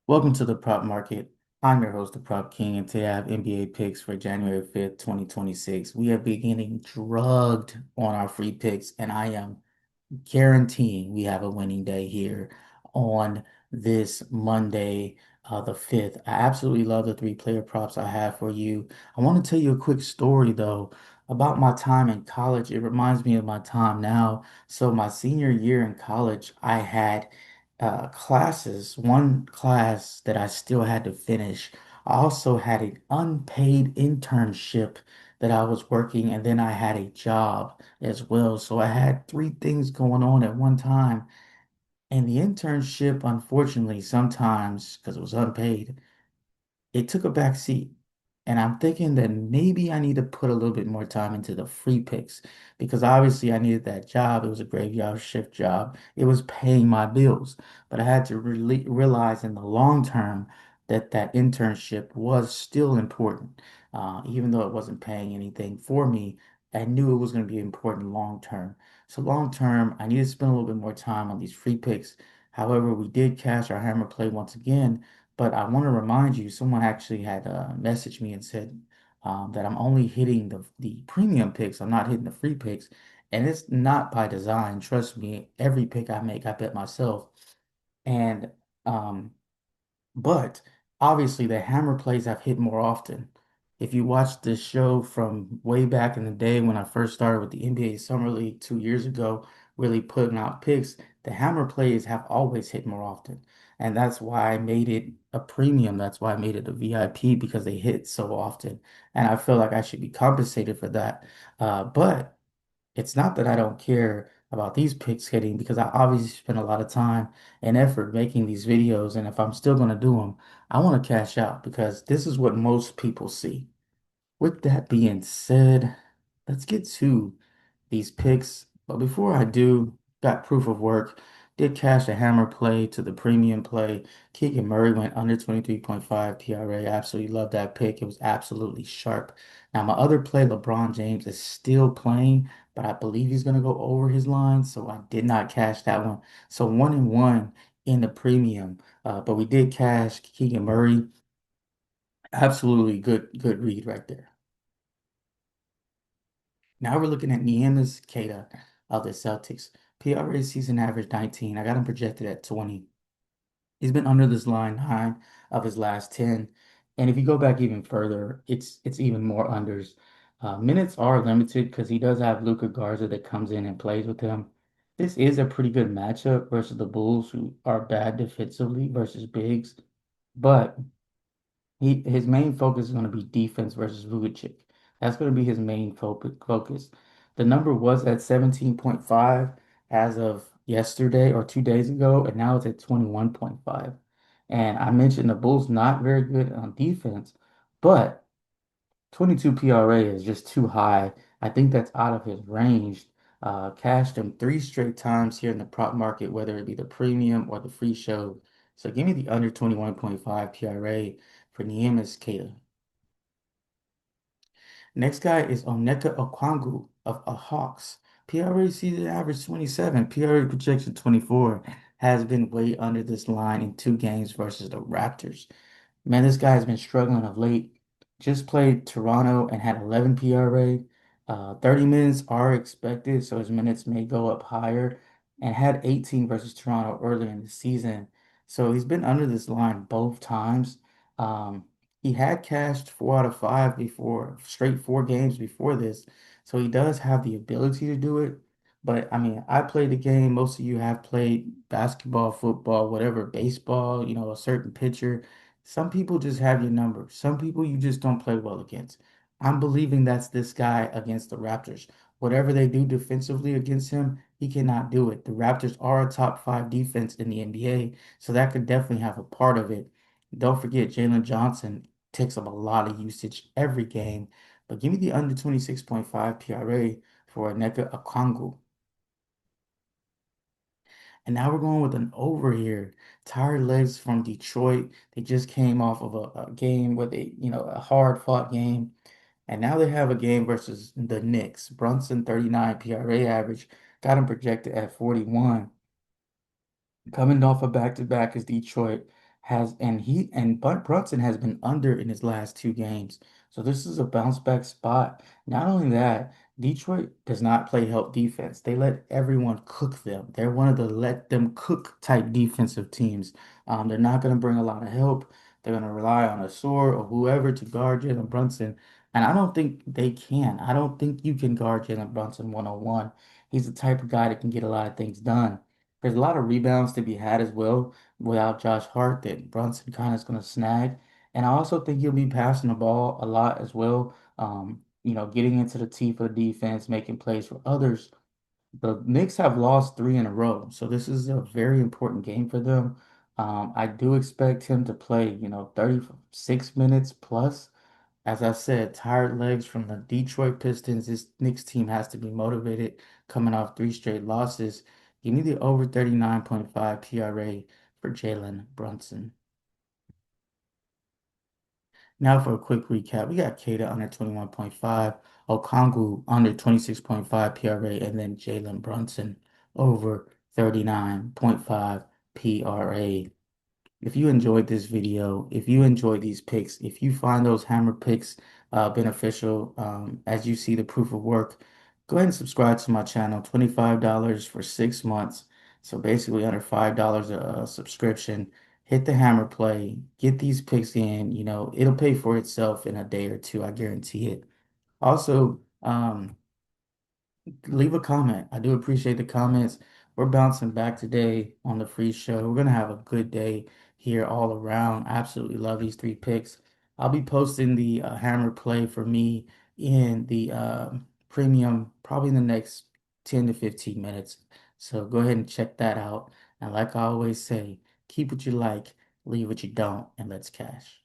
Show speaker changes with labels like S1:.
S1: Welcome to the Prop Market. I'm your host, the Prop King, and today I have NBA picks for January 5th, 2026. We are beginning drugged on our free picks, and I am guaranteeing we have a winning day here on this Monday, the 5th. I absolutely love the three-player props I have for you. I want to tell you a quick story, though, about my time in college. It reminds me of my time now. So, my senior year in college, I had one class that I still had to finish. I also had an unpaid internship that I was working, and then I had a job as well. So I had three things going on at one time. And the internship, unfortunately, sometimes, because it was unpaid, it took a back seat. And I'm thinking that maybe I need to put a little bit more time into the free picks because obviously I needed that job. It was a graveyard shift job. It was paying my bills. But I had to really realize in the long term that that internship was still important. Even though it wasn't paying anything for me, I knew it was going to be important long term. So long term, I need to spend a little bit more time on these free picks. However, we did cash our hammer play once again. But I want to remind you, someone actually had messaged me and said that I'm only hitting the premium picks. I'm not hitting the free picks. And it's not by design. Trust me, every pick I make, I bet myself. And um, but obviously, the hammer plays have hit more often. If you watch this show from way back in the day when I first started with the NBA Summer League 2 years ago, really putting out picks, the hammer plays have always hit more often. And that's why I made it a premium. That's why I made it a VIP because they hit so often. And I feel like I should be compensated for that. But it's not that I don't care about these picks hitting because I obviously spend a lot of time and effort making these videos. And if I'm still going to do them, I want to cash out because this is what most people see. With that being said, let's get to these picks. But before I do, got proof of work. Did cash a hammer play to the premium play. Keegan Murray went under 23.5 PRA. Absolutely love that pick. It was absolutely sharp. Now, my other play, LeBron James, is still playing, but I believe he's going to go over his line. So I did not cash that one. So 1-1 in the premium. But we did cash Keegan Murray. Absolutely good read right there. Now we're looking at Neemias Queta of the Celtics. PRA season average 19. I got him projected at 20. He's been under this line 9 of his last 10. And if you go back even further, it's even more unders. Minutes are limited because he does have Luka Garza that comes in and plays with him. This is a pretty good matchup versus the Bulls, who are bad defensively versus bigs. But his main focus is going to be defense versus Vujic. That's going to be his main focus. The number was at 17.5 as of yesterday or 2 days ago, and now it's at 21.5. And I mentioned the Bulls not very good on defense, but 22 PRA is just too high. I think that's out of his range. Cashed him three straight times here in the prop market, whether it be the premium or the free show. So give me the under 21.5 PRA for Neemias Queta. Next guy is Onyeka Okongwu of Hawks. PRA season average 27, PRA projection 24, has been way under this line in 2 games versus the Raptors. Man, this guy has been struggling of late. Just played Toronto and had 11 PRA. 30 minutes are expected, so his minutes may go up higher. And had 18 versus Toronto earlier in the season. So he's been under this line both times. Um, he had cashed 4 out of 5 before, straight 4 games before this. So he does have the ability to do it. But I mean, I played the game. Most of you have played basketball, football, whatever, baseball, a certain pitcher. Some people just have your number. Some people you just don't play well against. I'm believing that's this guy against the Raptors. Whatever they do defensively against him, he cannot do it. The Raptors are a top 5 defense in the NBA, so that could definitely have a part of it. Don't forget, Jalen Johnson takes up a lot of usage every game. But give me the under 26.5 PRA for Onyeka Okongwu. And now we're going with an over here. Tired legs from Detroit. They just came off of a game where a hard fought game. And now they have a game versus the Knicks. Brunson, 39 PRA average. Got him projected at 41. Coming off a back-to-back is Detroit. Brunson has been under in his last two games. So this is a bounce back spot. Not only that, Detroit does not play help defense. They let everyone cook them. They're one of the let them cook type defensive teams. They're not going to bring a lot of help. They're going to rely on a sword or whoever to guard Jalen Brunson. And I don't think they can. I don't think you can guard Jalen Brunson one-on-one. He's the type of guy that can get a lot of things done. There's a lot of rebounds to be had as well without Josh Hart that Brunson kind of is going to snag. And I also think he'll be passing the ball a lot as well. Getting into the teeth of the defense, making plays for others. The Knicks have lost three in a row, so this is a very important game for them. I do expect him to play, 36 minutes plus. As I said, tired legs from the Detroit Pistons. This Knicks team has to be motivated coming off three straight losses. Give me the over 39.5 PRA for Jalen Brunson. Now for a quick recap, we got Kata under 21.5, Okongwu under 26.5 PRA, and then Jalen Brunson over 39.5 PRA. If you enjoyed this video, if you enjoyed these picks, if you find those hammer picks beneficial, as you see the proof of work, go ahead and subscribe to my channel. $25 for 6 months. So basically under $5 a subscription. Hit the hammer play, get these picks in, it'll pay for itself in a day or two, I guarantee it. Also, leave a comment. I do appreciate the comments. We're bouncing back today on the free show. We're gonna have a good day here all around. Absolutely love these three picks. I'll be posting the hammer play for me in the premium probably in the next 10 to 15 minutes. So go ahead and check that out. And like I always say, keep what you like, leave what you don't, and let's cash.